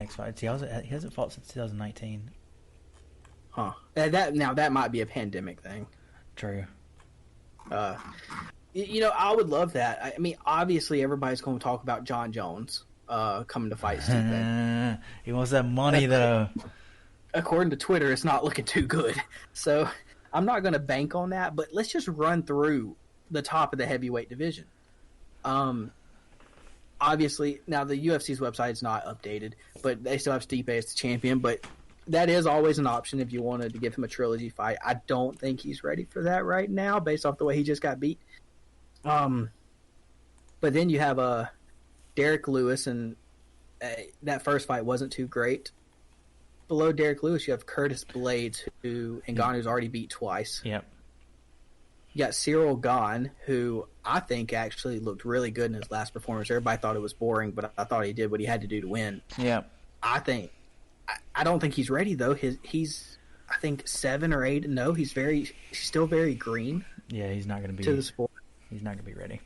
next fight. He hasn't fought since 2019. Huh. That might be a pandemic thing. True. I would love that. I mean, obviously, everybody's going to talk about John Jones coming to fight Stipe. He wants that money, though. According to Twitter, it's not looking too good. So I'm not going to bank on that, but let's just run through the top of the heavyweight division. Obviously, now the UFC's website is not updated, but they still have Stipe as the champion, but that is always an option if you wanted to give him a trilogy fight. I don't think he's ready for that right now based off the way he just got beat. But then you have Derek Lewis, and that first fight wasn't too great. Below Derek Lewis, you have Curtis Blades, who Ngannou's already beat twice. Yep. You got Cyril Gane, who I think actually looked really good in his last performance. Everybody thought it was boring, but I thought he did what he had to do to win. Yep. I don't think he's ready though. He's I think 7 or 8-0. He's still very green. Yeah, he's not going to be to the sport. He's not going to be ready.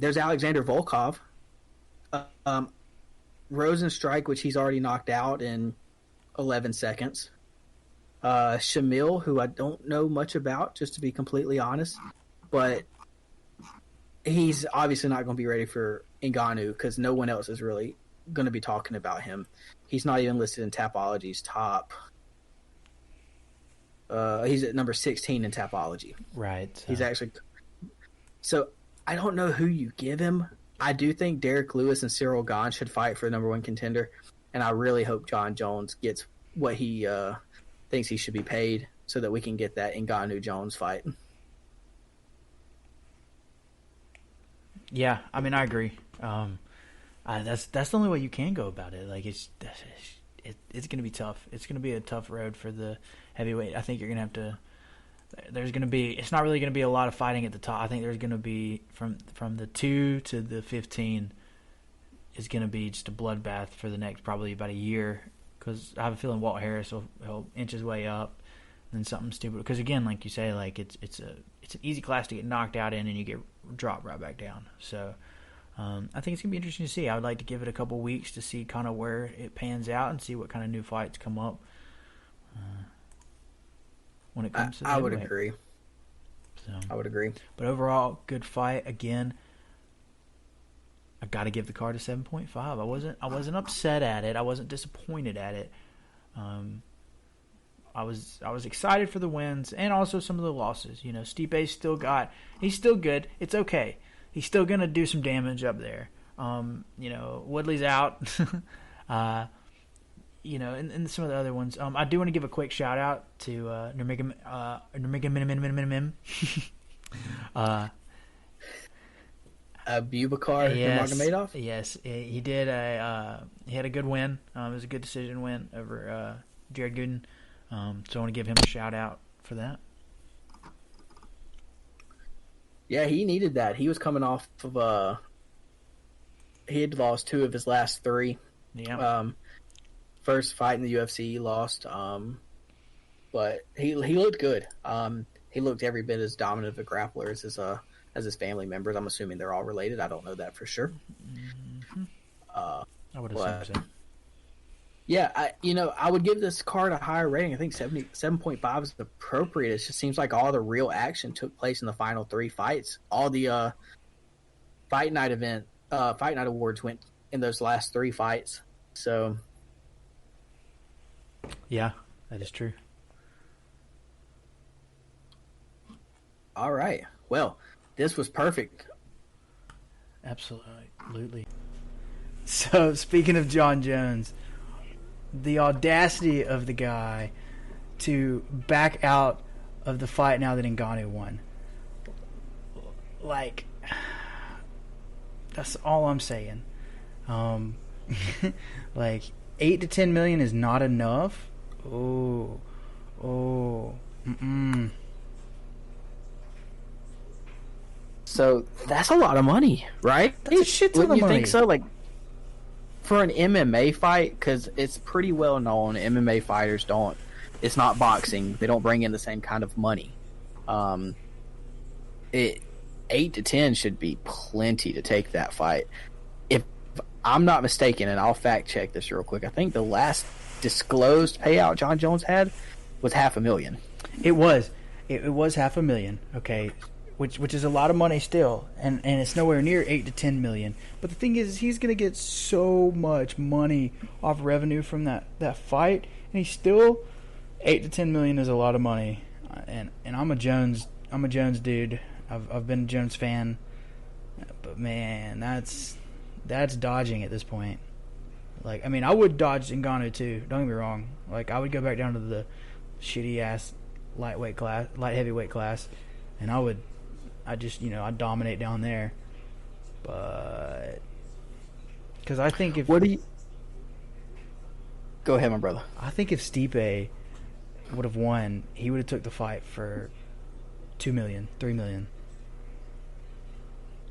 There's Alexander Volkov. Rosenstrike, which he's already knocked out in 11 seconds. Shamil, who I don't know much about, just to be completely honest, but he's obviously not going to be ready for Ngannou because no one else is really going to be talking about him. He's not even listed in Tapology's top. He's at number 16 in Tapology. Right. He's actually. So I don't know who you give him. I do think Derek Lewis and Cyril Gane should fight for the number 1 contender, and I really hope John Jones gets what he thinks he should be paid so that we can get that Ngannou Jones fight. Yeah, I mean, I agree. That's the only way you can go about it. Like it's going to be tough. It's going to be a tough road for the heavyweight. I think you're going to have to. There's going to be. It's not really going to be a lot of fighting at the top. I think there's going to be from the 2 to the 15 is going to be just a bloodbath for the next probably about a year. Because I have a feeling Walt Harris will inch his way up, and then something stupid. Because again, like you say, like it's an easy class to get knocked out in, and you get dropped right back down. So. I think it's going to be interesting to see. I would like to give it a couple weeks to see kind of where it pans out and see what kind of new fights come up when it comes to the I would agree. So, I would agree. But overall, good fight. Again, I got to give the card a 7.5. I wasn't upset at it. I wasn't disappointed at it. I was excited for the wins and also some of the losses. You know, Stipe's he's still good. It's okay. He's still going to do some damage up there. Woodley's out. And some of the other ones. I do want to give a quick shout out to Nurmagomedov. Abubakar Nurmagomedov? Yes, he did. He had a good win. It was a good decision win over Jared Gooden. So I want to give him a shout out for that. Yeah, he needed that. He was coming off of he had lost 2 of his last 3. Yeah. First fight in the UFC, he lost. But he looked good. He looked every bit as dominant of a grappler as his family members. I'm assuming they're all related. I don't know that for sure. Mm-hmm. I would assume so. Yeah, I would give this card a higher rating. I think 7.5 is appropriate. It just seems like all the real action took place in the final 3 fights. All the Fight Night awards went in those last 3 fights. So, yeah, that is true. All right. Well, this was perfect. Absolutely. So, speaking of John Jones, the audacity of the guy to back out of the fight now that Ngannou won. Like, that's all I'm saying. Like, 8 to 10 million is not enough. So that's a lot of money, right? That's a shit ton of money. Wouldn't you think so? Like, for an MMA fight, because it's pretty well known MMA fighters don't. It's not boxing. They don't bring in the same kind of money. 8 to 10 should be plenty to take that fight. If I'm not mistaken, and I'll fact check this real quick. I think the last disclosed payout John Jones had was $500,000. It was. It was $500,000. Okay, which is a lot of money still, and it's nowhere near $8 to $10 million. But the thing is, he's gonna get so much money off revenue from that fight, and he's still $8 to $10 million is a lot of money. And I'm a Jones dude. I've been a Jones fan, but man, that's dodging at this point. Like, I mean, I would dodge Ngannou too. Don't get me wrong. Like, I would go back down to the shitty ass light heavyweight class, and I'd dominate down there. But because I think if go ahead, my brother. I think if Stipe would have won, he would have took the fight for $2 million, $3 million.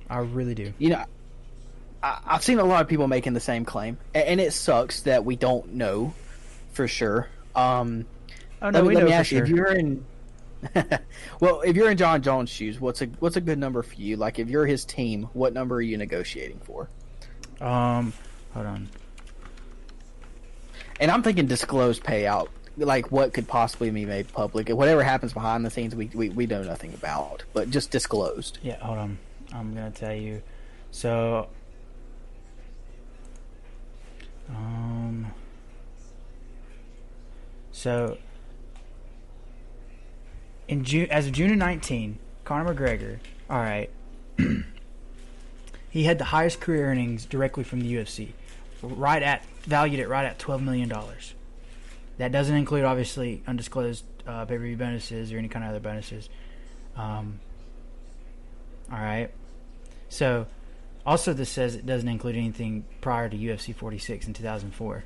I really do. You know, I've seen a lot of people making the same claim, and it sucks that we don't know for sure. Oh no, let me ask you, sure. if you're in, well, if you're in John Jones' shoes, what's a good number for you? Like, if you're his team, what number are you negotiating for? Hold on. And I'm thinking disclosed payout, like what could possibly be made public. Whatever happens behind the scenes, we know nothing about, but just disclosed. Yeah, hold on. I'm gonna tell you. So, in June, as of June of 19, Conor McGregor, all right, he had the highest career earnings directly from the UFC, valued at $12 million. That doesn't include, obviously, undisclosed pay-per-view bonuses or any kind of other bonuses. All right. So, also this says it doesn't include anything prior to UFC 46 in 2004.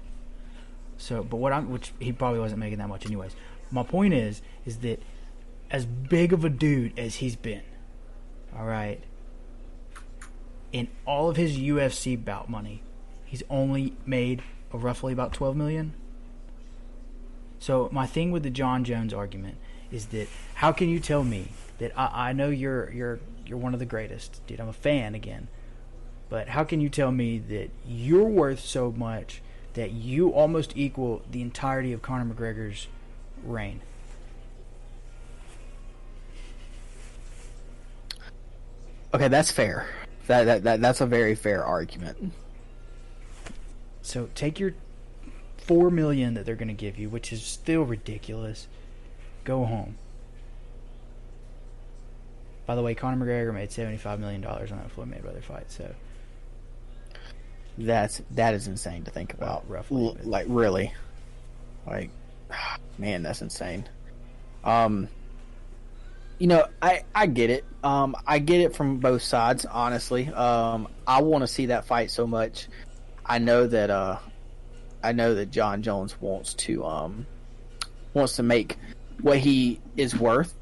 So, but which he probably wasn't making that much anyways. My point is that as big of a dude as he's been, all right, in all of his UFC bout money, he's only made roughly about $12 million. So my thing with the John Jones argument is that how can you tell me that I know you're one of the greatest, dude. I'm a fan again, but how can you tell me that you're worth so much that you almost equal the entirety of Conor McGregor's reign? Okay, that's fair. That's a very fair argument. So take your $4 million that they're going to give you, which is still ridiculous. Go home. By the way, Conor McGregor made $75 million on that Floyd Mayweather fight. So that is insane to think about. Well, roughly, like really, like man, that's insane. You know, I get it. I get it from both sides. Honestly, I want to see that fight so much. I know that John Jones wants to make what he is worth.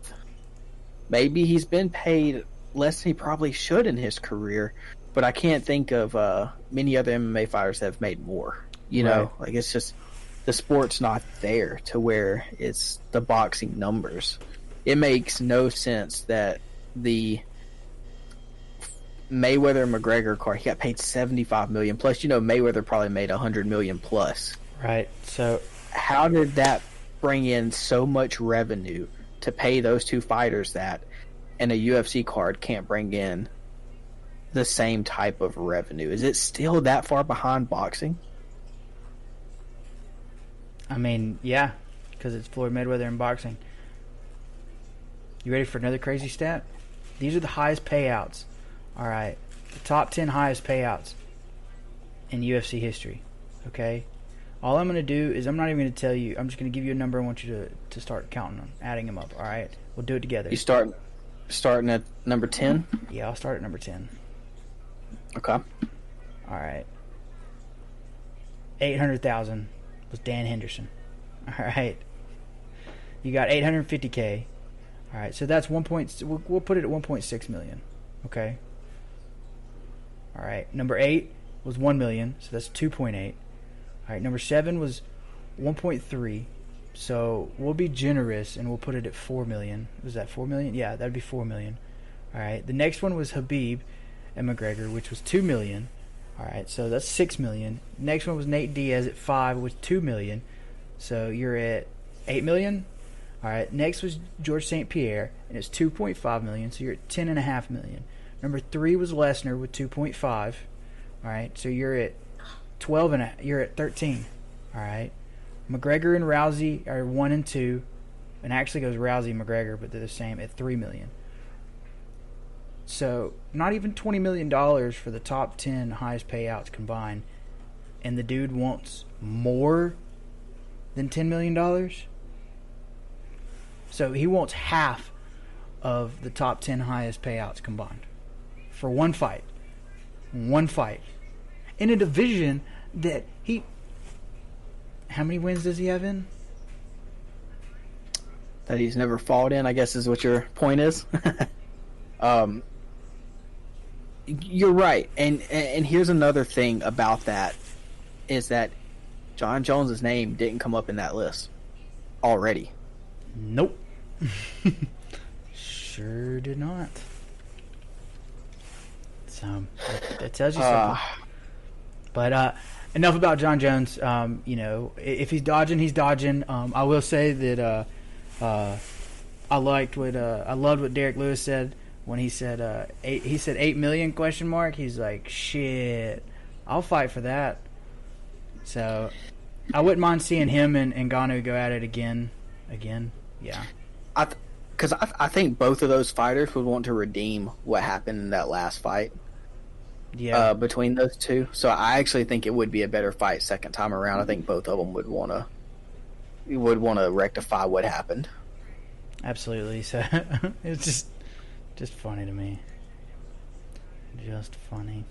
Maybe he's been paid less than he probably should in his career, but I can't think of many other MMA fighters that have made more. You know, like it's just the sport's not there to where it's the boxing numbers. It makes no sense that the Mayweather and McGregor card, he got paid $75 million plus. You know, Mayweather probably made $100 million plus. Right. So how did that bring in so much revenue to pay those two fighters that, and a UFC card can't bring in the same type of revenue? Is it still that far behind boxing? I mean, yeah, because it's Floyd Mayweather in boxing. You ready for another crazy stat? These are the highest payouts. All right, the top 10 highest payouts in UFC history. Okay, all I'm going to do is I'm not even going to tell you. I'm just going to give you a number. I want you to start counting them, adding them up. All right, we'll do it together. You starting at number 10? Yeah, I'll start at number 10. Okay. All right. 800,000 was Dan Henderson. All right. You got 850K. All right, so that's we'll put it at 1.6 million. Okay. All right. Number 8 was 1 million, so that's 2.8. All right. Number 7 was 1.3. So we'll be generous and we'll put it at 4 million. Was that 4 million? Yeah, that'd be 4 million. All right. The next one was Habib and McGregor, which was 2 million. All right, so that's $6 million. Next one was Nate Diaz at 5 with $2 million. So you're at $8 million. All right, next was George St. Pierre, and it's $2.5 million. So you're at $10.5 million. Number 3 was Lesnar with 2.5. All right, so you're at 12 and you're at 13. All right, McGregor and Rousey are 1 and 2, and actually goes Rousey and McGregor, but they're the same at $3 million. So not even $20 million for the top 10 highest payouts combined, and the dude wants more than $10 million. So he wants half of the top 10 highest payouts combined for one fight. One fight. In a division that he... How many wins does he have in? That he's never fought in, I guess is what your point is. You're right. And here's another thing about that is that John Jones' name didn't come up in that list already. Nope. Sure did not. So that tells you something. But enough about John Jones. If he's dodging, he's dodging. I will say that I loved what Derek Lewis said when he said 8 million ? He's like, shit, I'll fight for that. So I wouldn't mind seeing him and Ngannou go at it again. Yeah. Because I think both of those fighters would want to redeem what happened in that last fight. Yeah. Between those two. So I actually think it would be a better fight second time around. I think both of them would want to rectify what happened. Absolutely. So it's just funny to me. Just funny.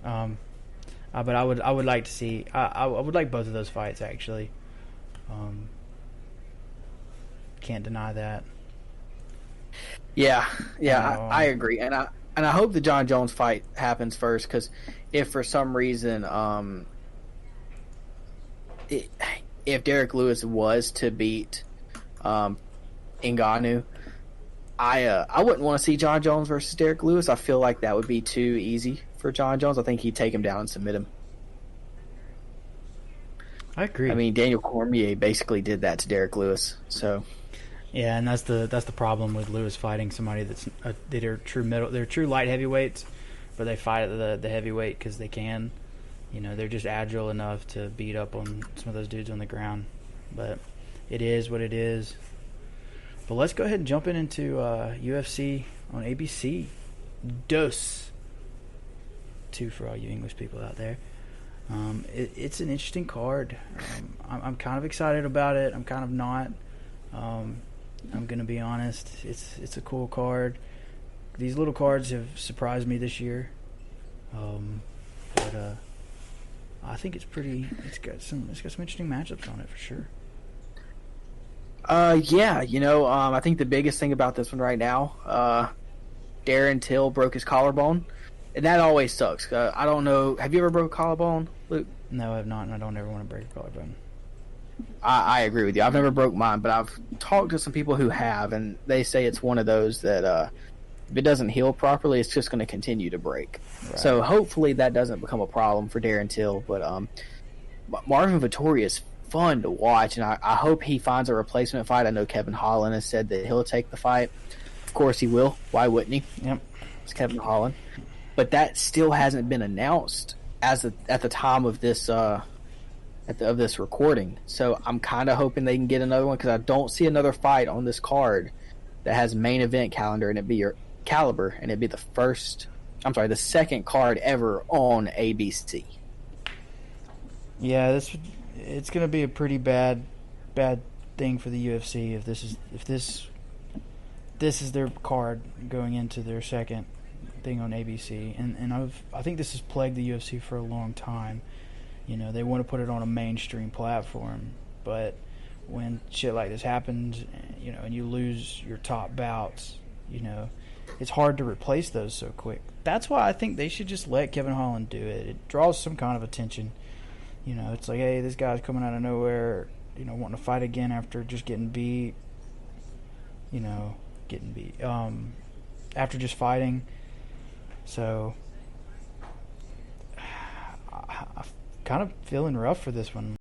But I would like to see. I would like both of those fights actually. Can't deny that. Yeah, I agree, and I hope the John Jones fight happens first, because if for some reason, if Derek Lewis was to beat Ngannou, I wouldn't want to see John Jones versus Derek Lewis. I feel like that would be too easy for John Jones. I think he'd take him down and submit him. I agree. I mean, Daniel Cormier basically did that to Derek Lewis. So yeah, and that's the problem with Lewis fighting somebody they're true light heavyweights, but they fight at the heavyweight because they can. They're just agile enough to beat up on some of those dudes on the ground. But it is what it is. But let's go ahead and jump into UFC on ABC. Dos. 2 for all you English people out there. It's an interesting card. I'm kind of excited about it. I'm kind of not. I'm going to be honest. It's a cool card. These little cards have surprised me this year. But I think it's got some interesting matchups on it for sure. Yeah, I think the biggest thing about this one right now, Darren Till broke his collarbone, and that always sucks. I don't know. Have you ever broke a collarbone, Luke? No, I have not, and I don't ever want to break a collarbone. I agree with you. I've never broke mine, but I've talked to some people who have, and they say it's one of those that if it doesn't heal properly, it's just going to continue to break. Right. So hopefully that doesn't become a problem for Darren Till. But Marvin Vettori is fun to watch, and I hope he finds a replacement fight. I know Kevin Holland has said that he'll take the fight. Of course he will. Why wouldn't he? Yep. It's Kevin Holland. But that still hasn't been announced at the time of this of this recording. So I'm kind of hoping they can get another one, because I don't see another fight on this card that has main event calendar and it'd be your caliber, and it'd be the second card ever on ABC. Yeah, it's going to be a pretty bad thing for the UFC if this is their card going into their second thing on ABC, and I think this has plagued the UFC for a long time. They want to put it on a mainstream platform, but when shit like this happens, and you lose your top bouts, it's hard to replace those so quick. That's why I think they should just let Kevin Holland do it. It draws some kind of attention. It's like, hey, this guy's coming out of nowhere, wanting to fight again after just getting beat. After just fighting. So kind of feeling rough for this one.